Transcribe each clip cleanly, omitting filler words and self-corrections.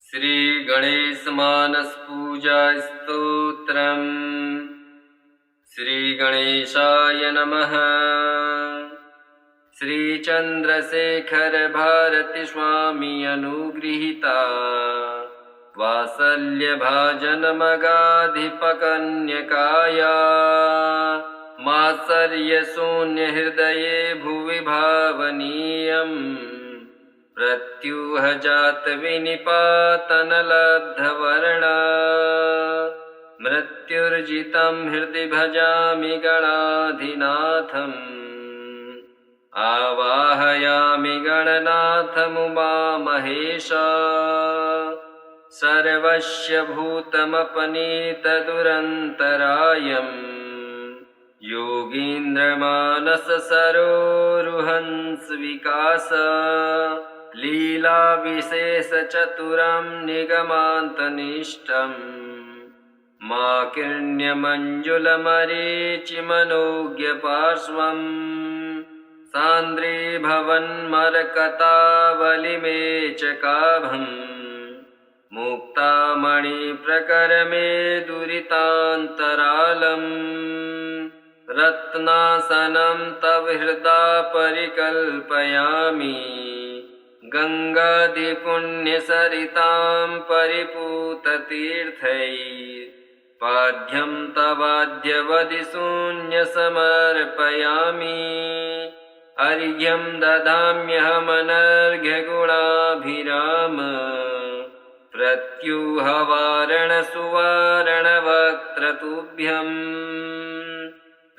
श्रीगणेशमानसपूजास्तोत्रम्। श्रीगणेशाय नमः। श्रीचन्द्रशेखर भारती स्वामी अनुगृहीता वात्सल्यभाजनमगाधिपकन्यकाया मात्सर्यशून्यहृदये भुवि भावनीयम् प्रत्युहजातविनिपातनलब्धवर्णा मृत्युर्जितं हृदि भजामि गणाधिनाथम्। आवाहयामि गणनाथमुमामहेश सर्वस्य भूतमपनीतदुरन्तरायम् योगीन्द्रमानससरोरुहंस विकास लीलाविशेषचतुरं निगमान्तनिष्ठम् माकिन्यमञ्जुलमरीचिमनोज्ञपार्श्वम् सान्द्रीभवन्मरकतावलिमे च काभम् मुक्तामणिप्रकरमे दुरितान्तरालम् रत्नासनं तव हृदा परिकल्पयामि गङ्गादिपुण्यसरितां परिपूततीर्थैः पाद्यं तवाद्यवधिशून्यसमर्पयामि अर्घ्यं ददाम्यहमनर्घ्यगुणाभिराम प्रत्युहवारणसुवारणवक्त्रतुभ्यम्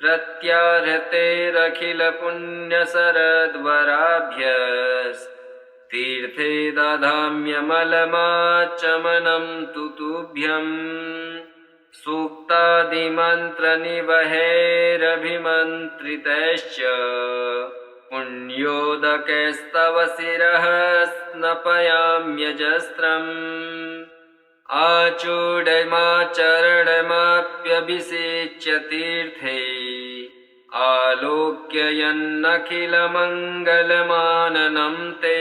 प्रत्याहृतेरखिलपुण्यशरद्वराभ्यस्तीर्थे ददाम्यमलमाचमनं तुभ्यम् सूक्तादिमन्त्रनिवहैरभिमन्त्रितैश्च पुण्योदकैस्तव शिरः स्नपयाम्यजस्रम् आचूडमाचरणमाप्यभिषेच्य तीर्थे आलोक्ययन्नखिलमङ्गलमाननं ते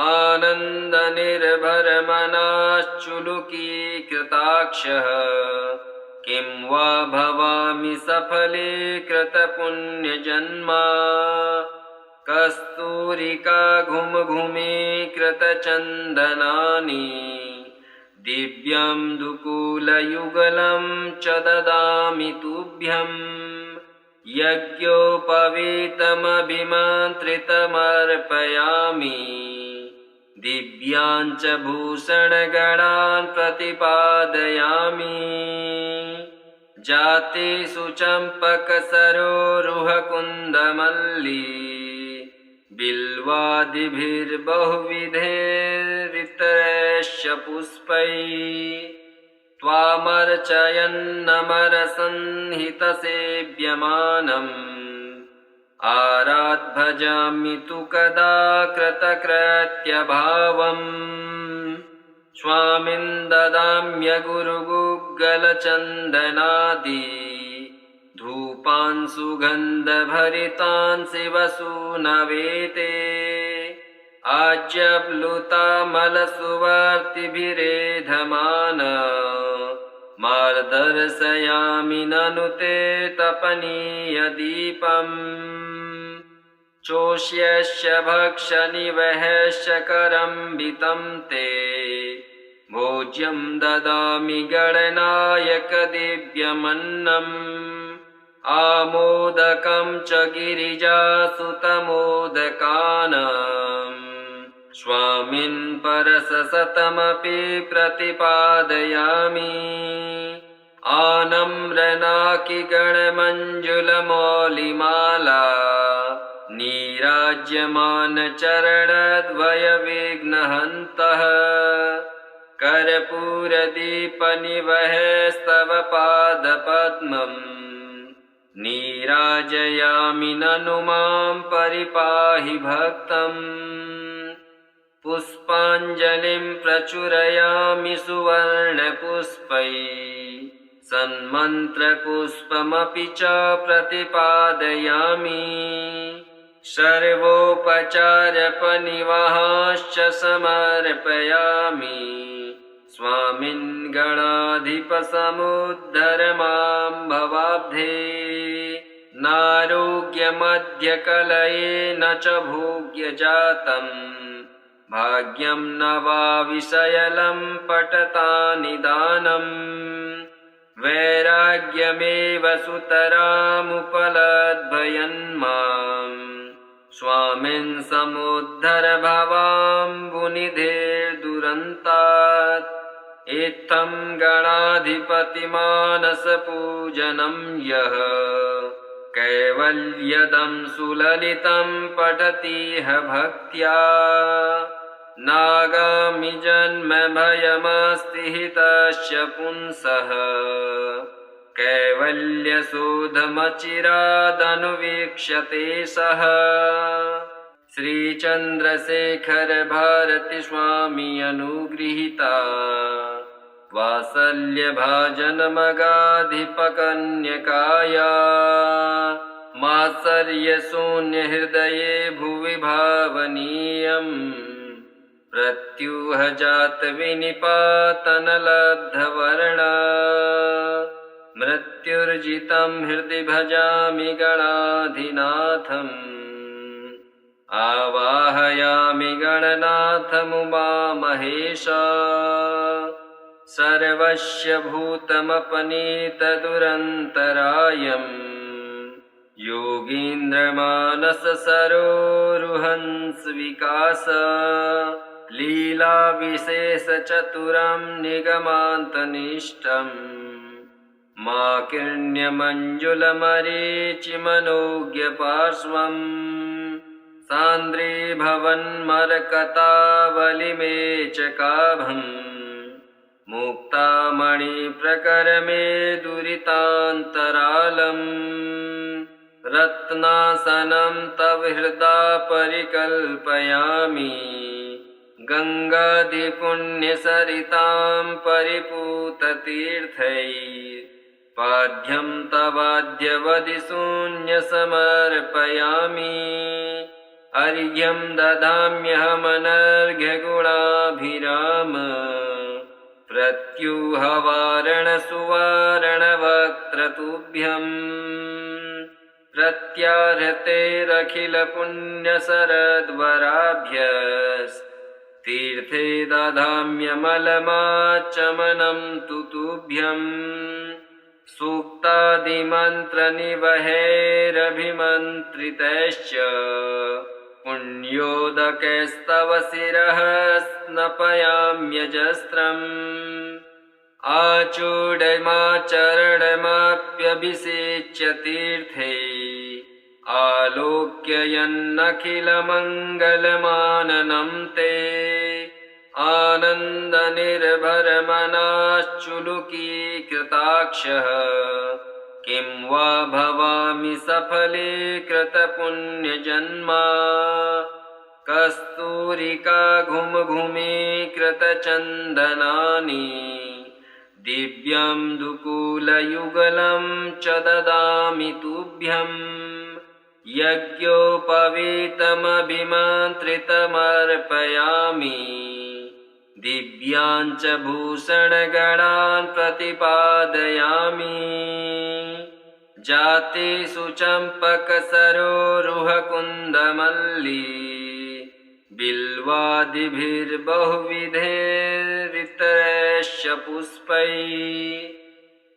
आनन्दनिर्भरमनाश्चुलुकीकृताक्षः किं वा भवामि सफलीकृतपुण्यजन्मा कस्तूरिका घुमघुमीकृतचन्दनानि दिव्यं दुकूलयुगलं च ददामि तुभ्यम् यज्ञोपवीतमभिमन्त्रितमर्पयामि दिव्याञ्च भूषणगणान् प्रतिपादयामि जातेषु चम्पकसरोरुहकुन्दमल्ली बिल्वादिभिर्बहुविधैरितरैश्च पुष्पैः त्वामर्चयन्नमरसंहितसेव्यमानम् आराध्भजामि तु कदा कृतकृत्यभावम् स्वामिन् ददाम्यगुरुगुग्गलचन्दनादि धूपान् सुगन्धभरितान् शिवसूनवेते आज्यप्लुतामलसुवर्तिभिरेधमान मार्दर्शयामि ननु ते तपनीयदीपम् चोष्यस्य भक्षनिवहस्य करम्बितं ते भोज्यं ददामि गणनायकदिव्यमन्नम् आमोदकं च गिरिजासुतमोदकानाम् स्वामिन् परसशतमपि प्रतिपादयामि आनम्रनाकिगणमञ्जुलमौलिमाला नीराज्यमानचरणद्वयविघ्नहन्तः कर्पूरदीपनिवहैस्तव पादपद्मम् नीराजयामि ननु मां परिपाहि भक्तम् पुष्पाञ्जलिं प्रचुरयामि सुवर्णपुष्पैः सन्मन्त्रपुष्पमपि च प्रतिपादयामि सर्वोपचारपनिवहाश्च समर्पयामि स्वामिन् गणाधिपसमुद्धर मां भवाब्धे नारोग्यमध्यकलये न च भोग्यजातम् भाग्यं न वा विषयलं पटता निदानम् वैराग्यमेव सुतरामुपलद्भयन्माम् स्वामिन् समुद्धर भवाम्बुनिधेर्दुरन्तात् इत्थं गणाधिपतिमानसपूजनं यः कैवल्यदं सुललितं पठतीह भक्त्या नागामि जन्म भयमस्ति हि तस्य पुंसः कैवल्यशोधमचिरादनुवीक्ष्यते सः श्रीचन्द्रशेखर भारती स्वामी अनुगृहीता वात्सल्यभाजनमगाधिपकन्यकाया मात्सर्यशून्यहृदये भुवि भावनीयम् प्रत्युहजातविनिपातनलब्धवर्णा मृत्युर्जितं हृदि भजामि गणाधिनाथम् आवाहयामि गणनाथमुमामहेश सर्वस्य भूतमपनीतदुरन्तरायम् योगीन्द्रमानससरोरुहंस विकास लीलाविशेषचतुरं निगमान्तनिष्ठम् माकिर्ण्यमञ्जुलमरीचिमनोज्ञपार्श्वम् सान्द्रीभवन्मरकतावलिमे च काभम् मुक्तामणिप्रकरमे दुरितान्तरालम् रत्नासनं तव हृदा परिकल्पयामि गङ्गादिपुण्यसरितां परिपूततीर्थैः पाद्यं तवाद्यवधिशून्यसमर्पयामि अर्घ्यं ददाम्यहमनर्घ्यगुणाभिराम प्रत्युहवारणसुवारणवक्त्रतुभ्यम् प्रत्याहृतेरखिलपुण्यशरद्वराभ्यस्तीर्थे ददाम्यमलमाचमनं तुभ्यम् सूक्तादिमन्त्रनिवहैरभिमन्त्रितैश्च पुण्योदकैस्तव शिरः स्नपयाम्यजस्रम् आचूडमाचरणमाप्यभिषेच्य तीर्थे आलोक्ययन्नखिलमङ्गलमाननं ते आनन्दनिर्भरमनाश्चुलुकीकृताक्षः किं वा भवामि सफलीकृतपुण्यजन्मा कस्तूरिका घुमघुमीकृतचन्दनानि दिव्यं दुकूलयुगलं च ददामि तुभ्यम् यज्ञोपवीतमभिमन्त्रितमर्पयामि दिव्याञ्च भूषणगणान् प्रतिपादयामि जातेषु चम्पकसरोरुहकुन्दमल्ली बिल्वादिभिर्बहुविधैरितरैश्च पुष्पैः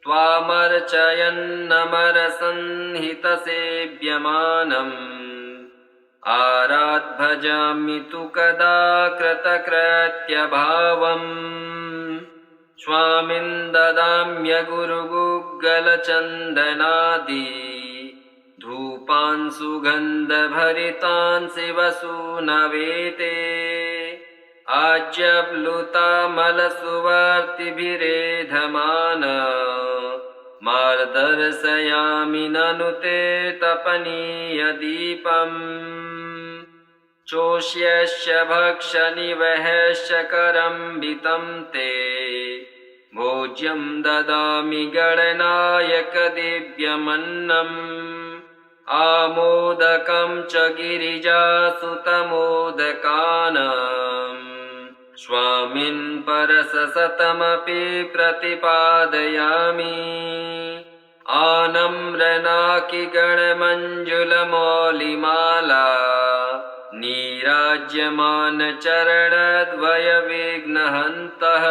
त्वामर्चयन्नमरसंहितसेव्यमानम् आराध्भजामि तु कदा कृतकृत्यभावम् स्वामिन् ददाम्यगुरुगुग्गलचन्दनादि धूपान् सुगन्धभरितान् शिवसूनवेते आज्यप्लुतामलसुवर्तिभिरेधमान मार्दर्शयामि ननु ते तपनीयदीपम् चोष्यस्य भक्षनिवहस्य करम्बितं ते भोज्यं ददामि गणनायक दिव्यमन्नम् आमोदकं च गिरिजासुतमोदकानां स्वामिन् परससतमपि प्रतिपादयामि। आनम्रनाकिगणमञ्जुलमौलिमाला नीराज्यमानचरणद्वयविघ्नहन्तः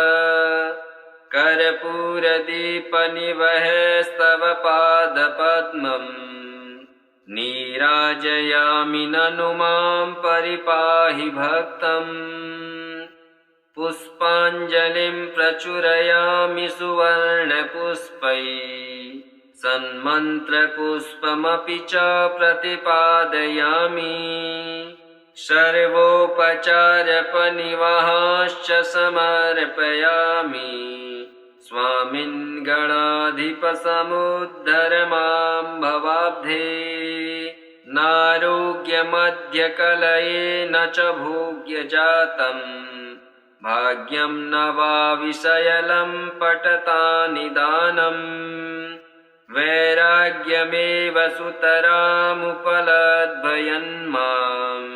कर्पूरदीपनिवहैस्तव पादपद्मम् नीराजयामि ननु मां परिपाहि भक्तम्। पुष्पाञ्जलिं प्रचुरयामि सुवर्णपुष्पैः सन्मन्त्रपुष्पमपि च प्रतिपादयामि। सर्वोपचारपनिवहाश्च समर्पयामि। स्वामिन् गणाधिपसमुद्धर मां भवाब्धे। नारोग्यमद्यकलये न च भोग्यजातम् भाग्यं न वा विषयलं पटता निदानम्। वैराग्यमेव सुतरामुपलद्भयन्माम्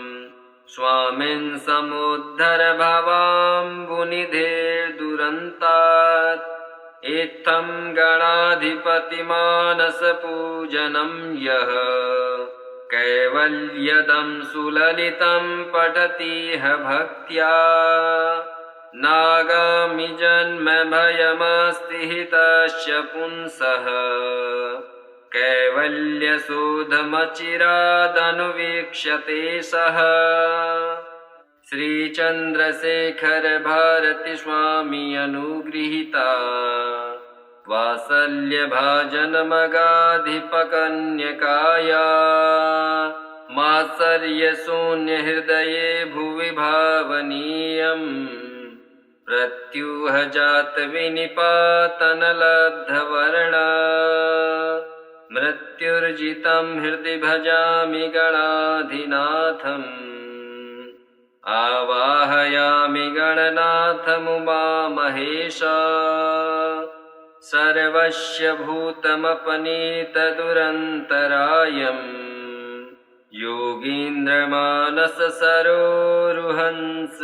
स्वामिन् समुद्धर भवाम्बुनिधिर्दुरन्तात्। इत्थं गणाधिपतिमानसपूजनं यः कैवल्यदं सुललितं पठतीह भक्त्या नागामि जन्म भयमस्ति हि तस्य पुंसः कैवल्यशोधमचिरादनुवीक्ष्यते सः। श्रीचन्द्रशेखर भारती स्वामी अनुगृहीता वात्सल्यभाजनमगाधिपकन्यकाया मात्सर्यशून्यहृदये भुवि भावनीयम् प्रत्युहजातविनिपातनलब्धवर्णा मृत्युर्जितं हृदि भजामि गणाधिनाथम्। आवाहयामि गणनाथमुमामहेश सर्वस्य भूतमपनीतदुरन्तरायम् योगीन्द्रमानससरोरुहंस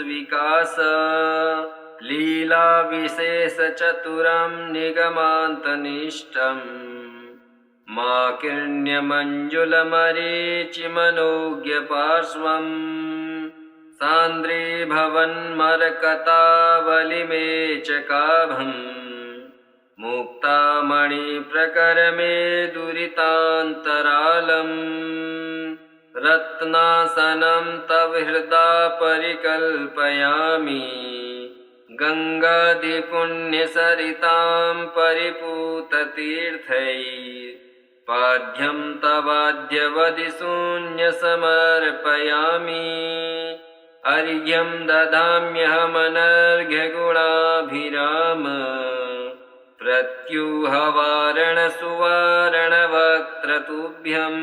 लीलाविशेषचतुरं निगमान्तनिष्ठम् माकिर्ण्यमञ्जुलमरीचिमनोज्ञपार्श्वम् सान्द्रीभवन्मरकतावलिमे च काभम् मुक्तामणिप्रकरमे दुरितान्तरालम् रत्नासनं तव हृदा परिकल्पयामि गङ्गादिपुण्यसरितां परिपूततीर्थैर्पाद्यं तवाद्यवदि शून्यसमर्पयामि अर्घ्यं ददाम्यहमनर्घ्यगुणाभिराम प्रत्युहवारणसुवारणवक्त्रतुभ्यम्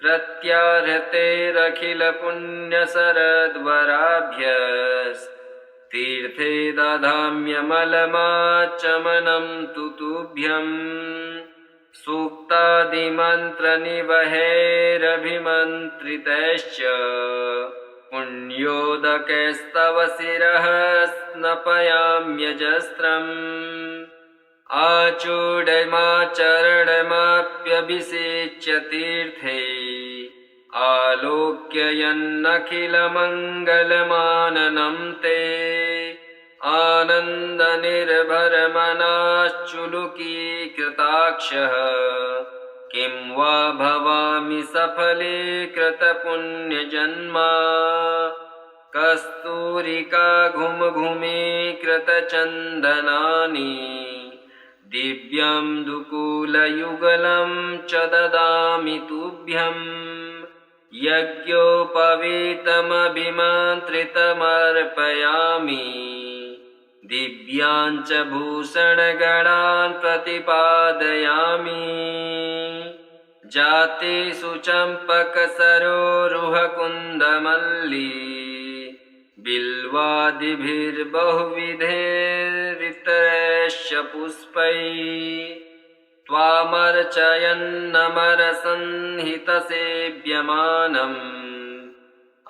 प्रत्याहृतेरखिलपुण्यसरद्वराभ्यस्तीर्थे ददाम्यमलमाचमनं तुभ्यम् सूक्तादिमन्त्रनिवहैरभिमन्त्रितैश्च पुण्योदकैस्तव शिरः स्नपयाम्यजस्रम् आचूडमाचरणमाप्यभिषेच्य तीर्थे आलोक्ययन्नखिलमङ्गलमाननं ते आनन्दनिर्भरमनाश्चुलुकीकृताक्षः किं वा भवामि सफलीकृतपुण्यजन्मा कस्तूरिका घुमघुमीकृतचन्दनानि दिव्यं दुकूलयुगलं च ददामि तुभ्यम् यज्ञोपवीतमभिमन्त्रितमर्पयामि दिव्याञ्च भूषणगणान् प्रतिपादयामि जातेषु चम्पकसरोरुहकुन्दमल्ली बिल्वादिभिर्बहुविधैरितरैश्च पुष्पैः त्वामर्चयन्नमरसंहितसेव्यमानम्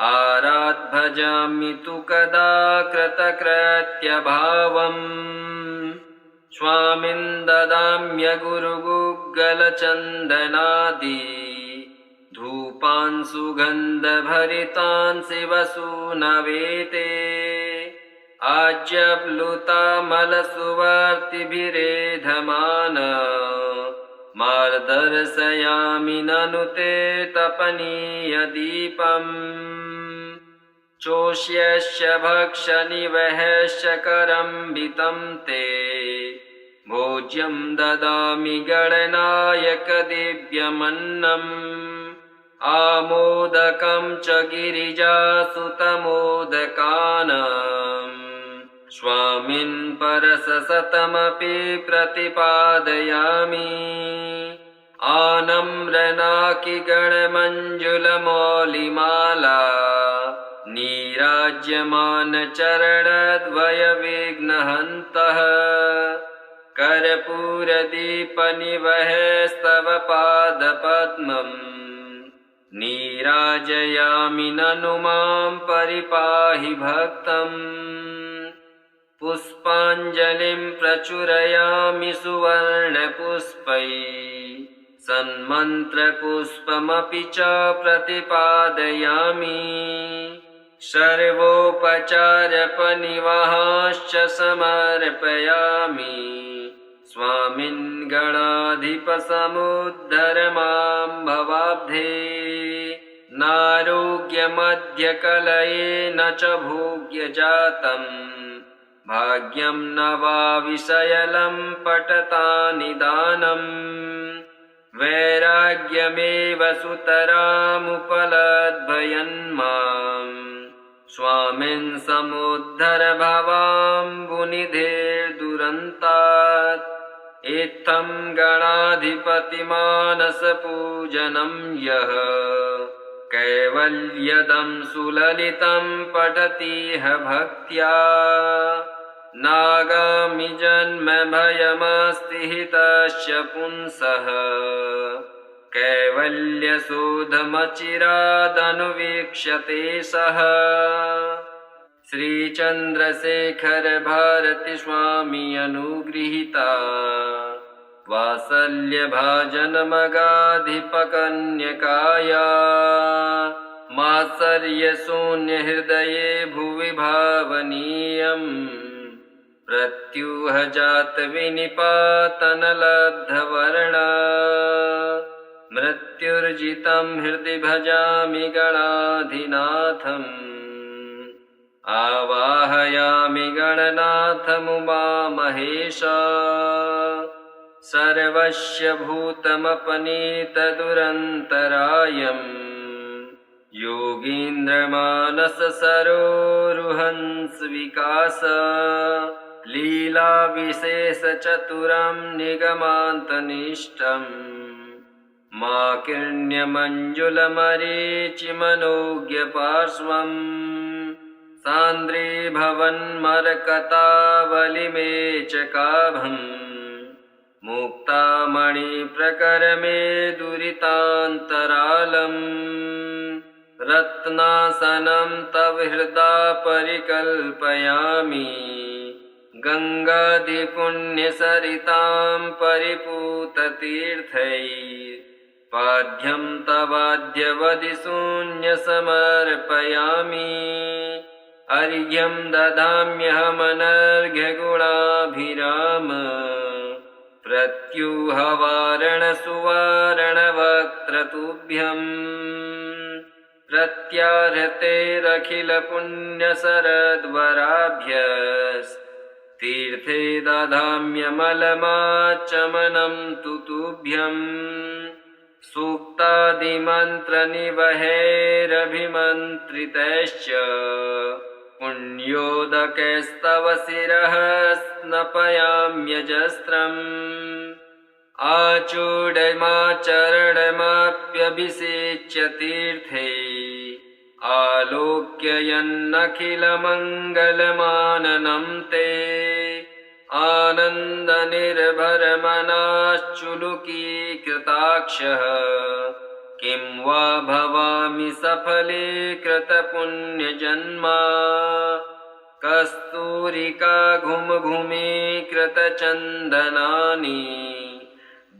आराध्भजामि तु कदा कृतकृत्यभावम् स्वामिन् ददाम्यगुरुगुग्गलचन्दनादि धूपान् सुगन्धभरितान् शिवसूनवेते आज्यप्लुतामलसुवर्तिभिरेधमान मार्दर्शयामि ननु ते तपनीयदीपम् चोष्यस्य भक्षनिवहश्च करम्बितं ते भोज्यं ददामि गणनायकदिव्यमन्नम् आमोदकं च गिरिजासुतमोदकानाम् स्वामिन् परससतमपि प्रतिपादयामि आनम्रनाकिगणमञ्जुलमौलिमाला नीराज्यमानचरणद्वयविघ्नहन्तः कर्पूरदीपनिवहस्तव पादपद्मम् नीराजयामि ननु मां परिपाहि भक्तम् पुष्पाञ्जलिं प्रचुरयामि सुवर्णपुष्पैः सन्मन्त्रपुष्पमपि च प्रतिपादयामि सर्वोपचारपनिवहाश्च समर्पयामि स्वामिन् गणाधिपसमुद्धर मां भवाब्धे नारोग्यमध्यकलयेन च भोग्यजातम् भाग्यं न वा विषयलं पटता निदानम् वैराग्यमेव सुतरामुपलद्भयन्माम् स्वामिन् समुद्धर भवाम्बुनिधेर्दुरन्तात् इत्थं गणाधिपतिमानसपूजनं यः कैवल्यदं सुललितं पठतीह भक्त्या नागामि जन्म भयमस्ति हि तस्य पुंसः कैवल्यशोधमचिरादनुवीक्ष्यते सः श्रीचन्द्रशेखर भारती स्वामी अनुगृहीता वात्सल्यभाजनमगाधिपकन्यकाया मात्सर्यशून्यहृदये भुवि भावनीयम् प्रत्युहजातविनिपातनलब्धवर्णा मृत्युर्जितं हृदि भजामि गणाधिनाथम् आवाहयामि गणनाथमुमामहेश सर्वस्य भूतमपनीतदुरन्तरायम् योगीन्द्रमानससरोरुहंस लीलाविशेषचतुरं निगमान्तनिष्ठम् माकिर्ण्यमञ्जुलमरीचिमनोज्ञपार्श्वम् सान्द्रीभवन्मरकतावलिमे च काभम् मुक्तामणिप्रकरमे दुरितान्तरालम् रत्नासनं तव हृदा परिकल्पयामि गङ्गादिपुण्यसरितां परिपूततीर्थैर्पाद्यं तवाद्यवधिशून्यसमर्पयामि अर्घ्यं ददाम्यहमनर्घ्यगुणाभिराम प्रत्युहवारणसुवारणवक्त्रतुभ्यम् प्रत्याहृतेरखिलपुण्यसरद्वराभ्यस्तीर्थे ददाम्यमलमाचमनं तु तुभ्यम् सूक्तादिमन्त्रनिवहैरभिमन्त्रितैश्च पुण्योदकैस्तव शिरः स्नपयाम्यजस्रम् आचूडमाचरणमाप्यभिषेच्य तीर्थे आलोक्ययन्नखिलमङ्गलमाननं ते आनन्दनिर्भरमनाश्चुलुकीकृताक्षः किं वा भवामि सफलीकृतपुण्यजन्मा कस्तूरिका घुमघुमीकृतचन्दनानि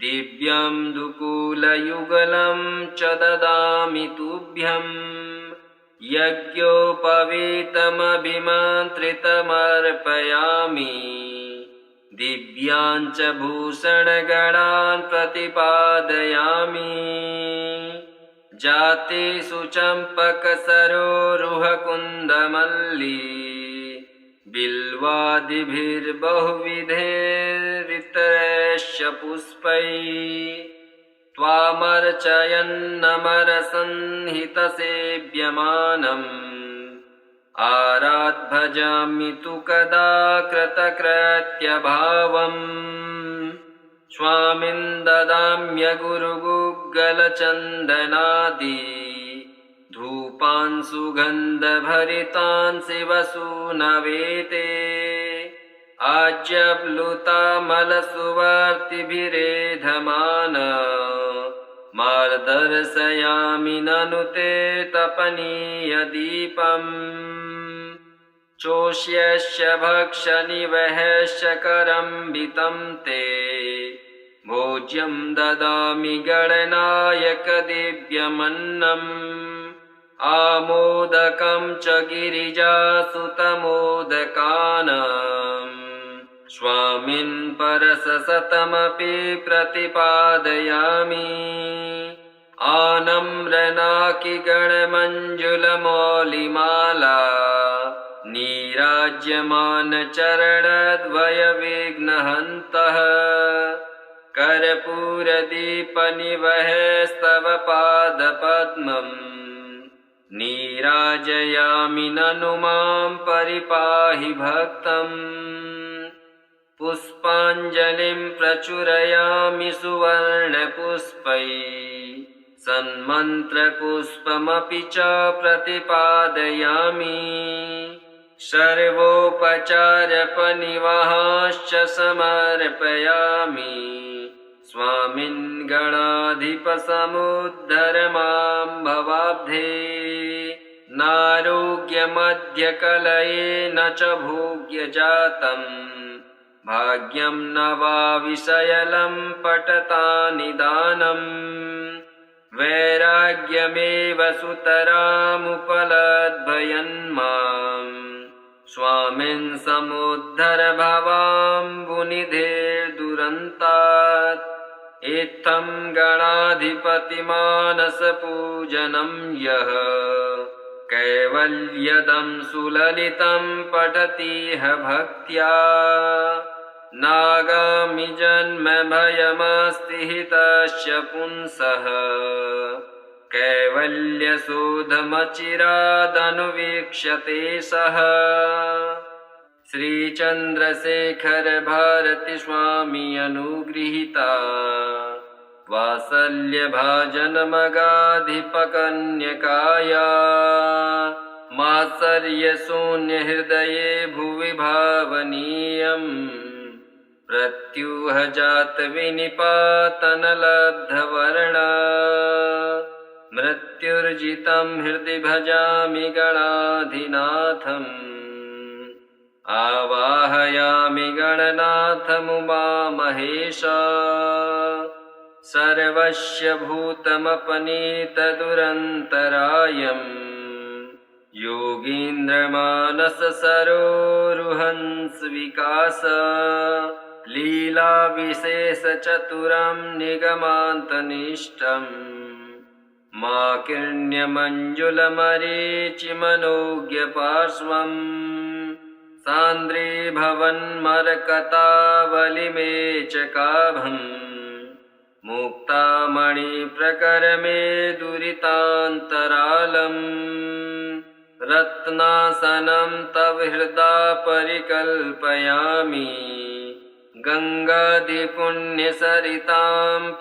दिव्यं दुकूलयुगलं च ददामि तुभ्यम् यज्ञोपवीतमभिमन्त्रितमर्पयामि दिव्यान् च भूषणगणान् प्रतिपादयामि जातेषु चम्पकसरोरुहकुन्दमल्ली बिल्वादिभिर्बहुविधैरितरैश्च पुष्पैः त्वामर्चयन्नमरसंहितसेव्यमानम् आराध्भजामि तु कदा कृतकृत्यभावम् स्वामिन् ददाम्यगुरुगुग्गलचन्दनादि धूपान् सुगन्धभरितान् शिवसूनवेते आज्यप्लुतामलसुवर्तिभिरेधमान मार्दर्शयामि ननु ते तपनीयदीपम् चोष्यस्य भक्षनिवहस्य करम्बितं ते भोज्यं ददामि गणनायकदिव्यमन्नम् आमोदकं च गिरिजासुतमोदकानाम् स्वामिन् परसशतमपि प्रतिपादयामि आनम्रनाकिगणमञ्जुलमौलिमाला नीराज्यमानचरणद्वयविघ्नहन्तः कर्पूरदीपनिवहस्तव पादपद्मम् नीराजयामि ननु मां परिपाहि भक्तम् पुष्पाञ्जलिं प्रचुरयामि सुवर्णपुष्पैः सन्मन्त्रपुष्पमपि च प्रतिपादयामि सर्वोपचारपनिवहाश्च समर्पयामि स्वामिन् गणाधिपसमुद्धर मां भवाब्धे नारोग्यमध्यकलये न च भोग्यजातम् भाग्यं न वा विषयलं पटता निदानम् वैराग्यमेव सुतरामुपलद्भयन्माम् स्वामिन् समुद्धर भवाम्बुनिधेर्दुरन्तात् इत्थं गणाधिपतिमानसपूजनं यः कैवल्यदं सुललितं पठतीह भक्त्या नागामि जन्म भयमस्ति तस्य पुंसः कैवल्यशोधमचिरादनुवीक्ष्यते सः श्रीचन्द्रशेखर भारती स्वामी अनुगृहीता वात्सल्यभाजनमगाधिपकन्यकाया मात्सर्यशून्यहृदये भुवि भावनीयम् प्रत्युहजातविनिपातनलब्धवर्णा मृत्युर्जितं हृदि भजामि गणाधिनाथम् आवाहयामि गणनाथमुमामहेश सर्वस्य भूतमपनीतदुरन्तरायम् योगीन्द्रमानससरोरुहंसविकास लीलाविशेषचतुरं निगमान्तनिष्ठम् माकिर्ण्यमञ्जुलमरीचिमनोज्ञपार्श्वम् सान्द्रीभवन्मरकतावलिमे च काभम् मुक्तामणिप्रकरमे दुरितान्तरालम् रत्नासनं तव हृदा परिकल्पयामि गङ्गादिपुण्यसरितां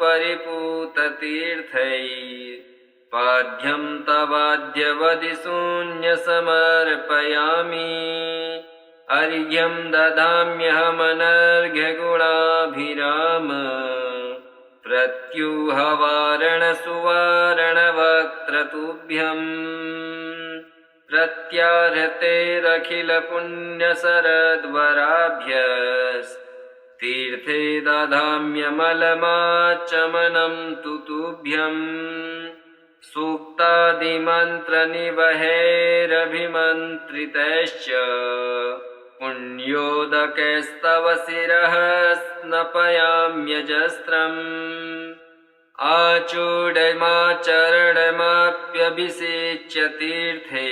परिपूततीर्थैः तवाद्यवधि शून्यसमर्पयामि अर्घ्यं ददाम्यहमनर्घ्यगुणाभिराम प्रत्युहवारणसुवारणवक्त्रतुभ्यम् प्रत्याहृतेरखिलपुण्यसरद्वराभ्यस्तीर्थे ददाम्यमलमाचमनं तुभ्यम् सूक्तादिमन्त्रनिवहैरभिमन्त्रितैश्च पुण्योदकैस्तव शिरः स्नपयाम्यजस्रम् आचूडमाचरणमाप्यभिषेच्य तीर्थे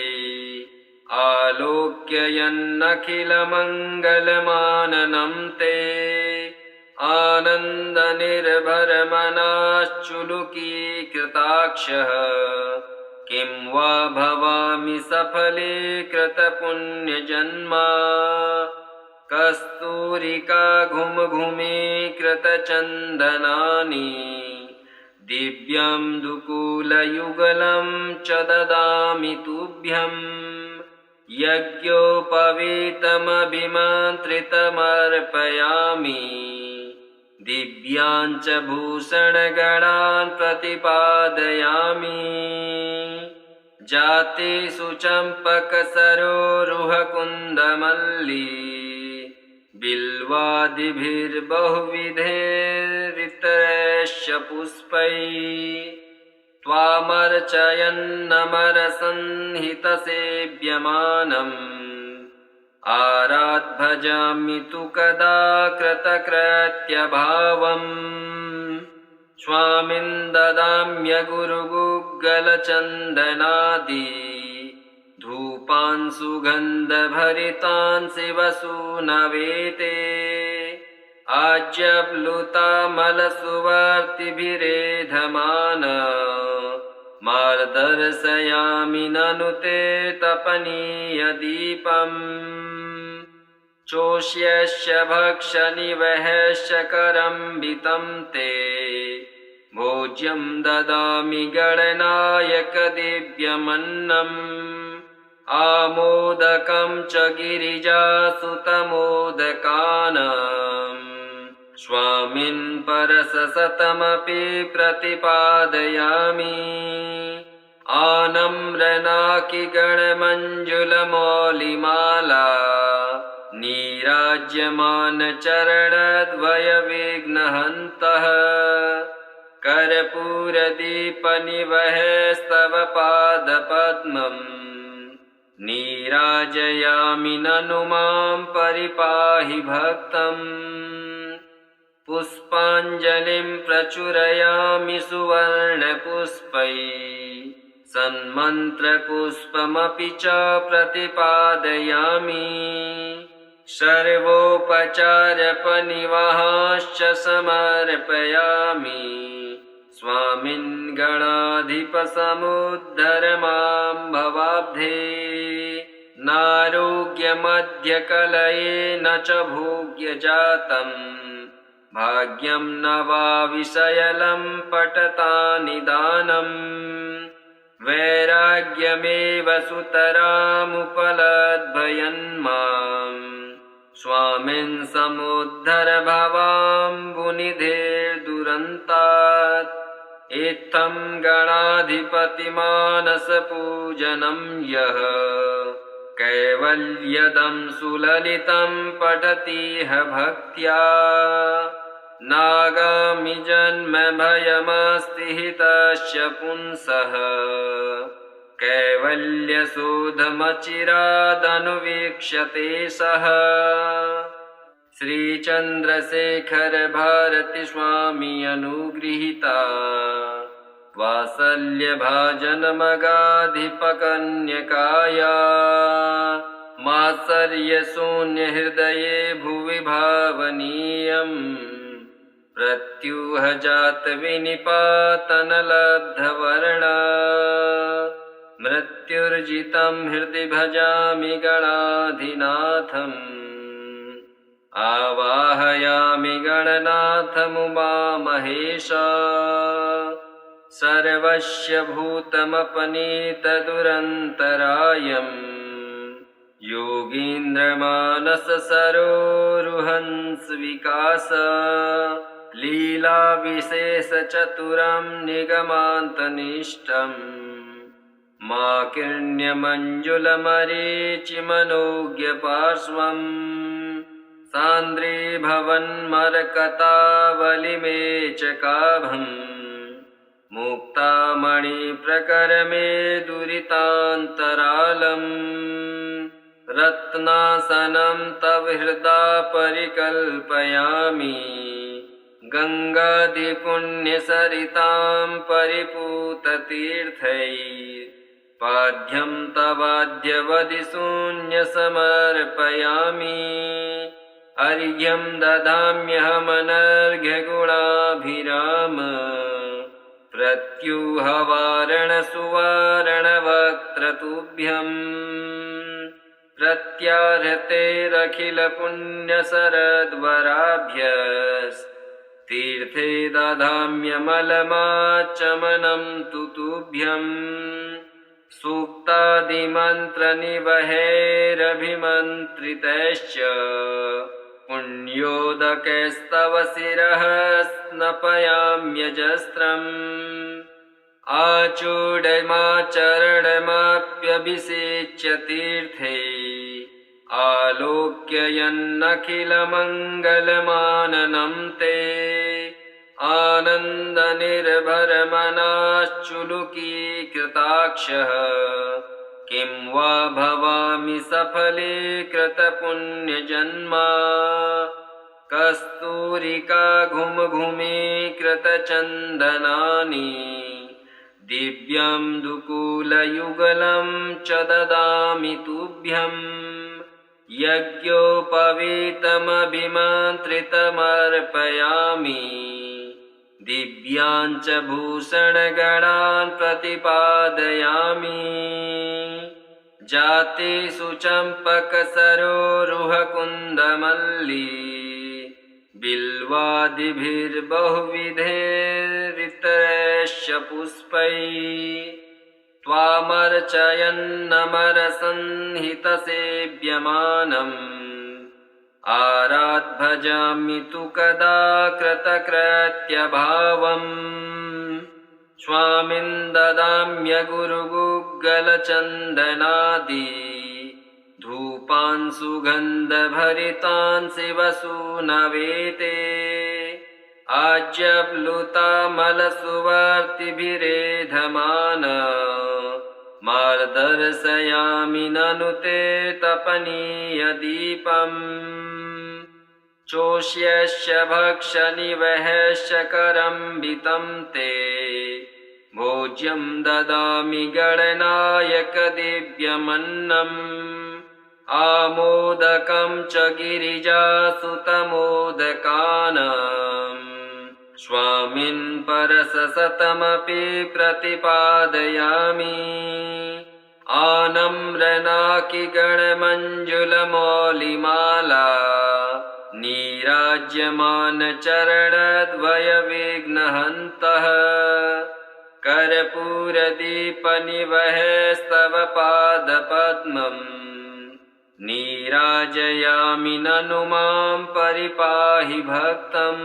आलोक्ययन्नखिलमङ्गलमाननं ते आनन्दनिर्भरमनाश्चुलुकीकृताक्षः किं वा भवामि सफलीकृतपुण्यजन्मा कस्तूरिका घुमघुमीकृतचन्दनानि दिव्यं दुकूलयुगलं च ददामि तुभ्यम् यज्ञोपवीतमभिमन्त्रितमर्पयामि दिव्याञ्च भूषणगणान् प्रतिपादयामि जातेषु चम्पकसरोरुहकुन्दमल्ली बिल्वादिभिर्बहुविधैरितरैश्च पुष्पैः त्वामर्चयन्नमरसंहितसेव्यमानम् आराध्भजामि तु कदा कृतकृत्यभावम् स्वामिन् ददाम्यगुरुगुग्गलचन्दनादि धूपान् सुगन्धभरितान् शिवसूनवेते आज्यप्लुतामलसुवर्तिभिरेधमान मार्दर्शयामि ननु ते तपनीयदीपम् चोष्यस्य भक्षनिवहश्च करम्बितं ते भोज्यं ददामि गणनायकदिव्यमन्नम् आमोदकं च गिरिजासुतमोदकानाम् स्वामिन् परसशतमपि प्रतिपादयामि आनम्रनाकिगणमञ्जुलमौलिमाला नीराज्यमानचरणद्वयविघ्नहन्तः कर्पूरदीपनिवहैस्तव पादपद्मम् नीराजयामि ननु मां परिपाहि भक्तम् पुष्पाञ्जलिं प्रचुरयामि सुवर्णपुष्पैः सन्मन्त्रपुष्पमपि च प्रतिपादयामि सर्वोपचारपनिवहाश्च समर्पयामि स्वामिन् गणाधिपसमुद्धर मां भवाब्धे नारोग्यमध्यकलयेन च भोग्यजातम् भाग्यं न वा विषयलं पटता निदानम् वैराग्यमेव सुतरामुपलद्भयन्माम् स्वामिन् समुद्धर भवाम्बुनिधेर्दुरन्तात् इत्थं गणाधिपतिमानसपूजनं यः कैवल्यदं सुललितं पठतीह भक्त्या नागामि जन्म भयमस्ति हितस्य पुंसः कैवल्यशोधमचिरादनुवीक्ष्यते सः श्रीचन्द्रशेखर भारती स्वामी अनुगृहीता वात्सल्यभाजनमगाधिपकन्यकाया मात्सर्यशून्यहृदये भुवि भावनीयम् प्रत्युहजातविनिपातनलब्धवर्णा मृत्युर्जितं हृदि भजामि गणाधिनाथम् आवाहयामि गणनाथमुमामहेश सर्वस्य भूतमपनीतदुरन्तरायम् योगीन्द्रमानससरोरुहंस विकास लीलाविशेषचतुरं निगमान्तनिष्ठम् माकिन्यमञ्जुलमरीचिमनोज्ञपार्श्वम् सान्द्रीभवन्मरकतावलिमे चकाभम् मुक्तामणिप्रकरमे दुरितान्तरालम् रत्नासनं तव हृदा परिकल्पयामि गङ्गादिपुण्यसरितां परिपूततीर्थैः पाद्यं तवाद्यवदिशून्यसमर्पयामि अर्घ्यं ददाम्यहमनर्घ्यगुणाभिराम प्रत्यूहवारणसुवारणवक्त्रतुभ्यम् प्रत्याहृते दधाम्यमलमाचमनं तु तुभ्यम् सूक्तादिमन्त्रनिवहैरभिमन्त्रितैश्च पुण्योदकैस्तव शिरः स्नपयाम्यजस्रम् आचूडमाचरणमाप्यभिषेच्य तीर्थे आलोक्ययन्नखिलमङ्गलमाननं ते आनन्दनिर्भरमनाश्चुलुकीकृताक्षः किं वा भवामि सफलीकृतपुण्यजन्मा कस्तूरिका घुमघुमीकृतचन्दनानि दिव्यं दुकूलयुगलं च ददामि तुभ्यम् यज्ञोपवीतमभिमन्त्रितमर्पयामि दिव्याञ्च भूषणगणान् प्रतिपादयामि जातेषु चम्पकसरोरुहकुन्दमल्ली बिल्वादिभिर्बहुविधैरितरैश्च पुष्पैः त्वामर्चयन्नमरसंहितसेव्यमानम् आराध्भजामि तु कदा कृतकृत्यभावम् स्वामिन् ददाम्यगुरुगुग्गलचन्दनादि धूपान् सुगन्धभरितान् शिवसूनवेते आज्यप्लुतामलसुवर्तिभिरेधमान मार्दर्शयामि ननु ते तपनीयदीपम् चोष्यस्य भक्षनिवहश्च करम्बितं ते भोज्यं ददामि गणनायकदिव्यमन्नम् आमोदकं च गिरिजासुतमोदकानाम् स्वामिन् परससतमपि प्रतिपादयामि आनम्रनाकिगणमञ्जुलमौलिमाला नीराज्यमानचरणद्वयविघ्नहन्तः कर्पूरदीपनिवहैस्तव पादपद्मम् नीराजयामि ननु मां परिपाहि भक्तम्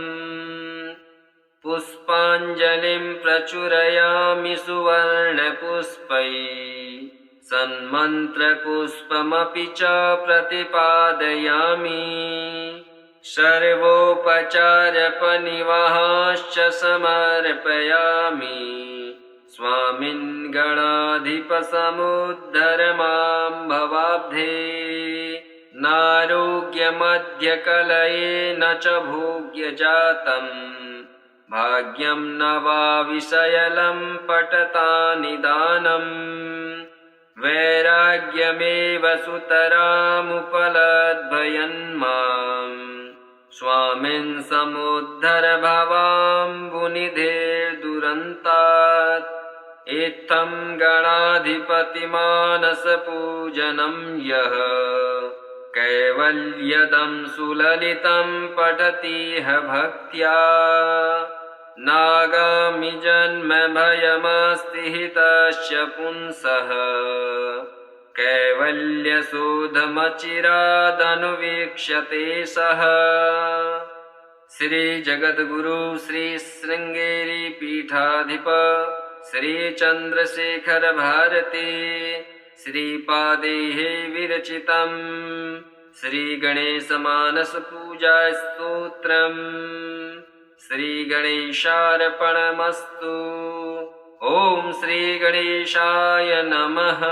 पुष्पाञ्जलिं प्रचुरयामि सुवर्णपुष्पैः सन्मन्त्रपुष्पमपि च प्रतिपादयामि सर्वोपचारपनिवहाश्च समर्पयामि स्वामिन् गणाधिपसमुद्धर मां भवाब्धे नारोग्यमध्यकलये न च भोग्यजातम् भाग्यं न वा विषयलं पटता निदानम् वैराग्यमेव सुतरामुपलद्भयन्माम् स्वामिन् समुद्धर भवाम्बुनिधेर्दुरन्तात् इत्थं गणाधिपतिमानसपूजनं यः कैवल्यदं सुललितं पठतीह भक्त्या नागामि जन्म भयमस्ति हि तस्य पुंसः कैवल्यशोधमचिरादनुवीक्ष्यते सः श्रीजगद्गुरु श्रीशृङ्गेरीपीठाधिप श्रीचन्द्रशेखर भारती श्रीपादैः विरचितम् श्रीगणेशमानसपूजास्तोत्रम् श्रीगणेशार्पणमस्तु। ॐ श्रीगणेशाय नमः।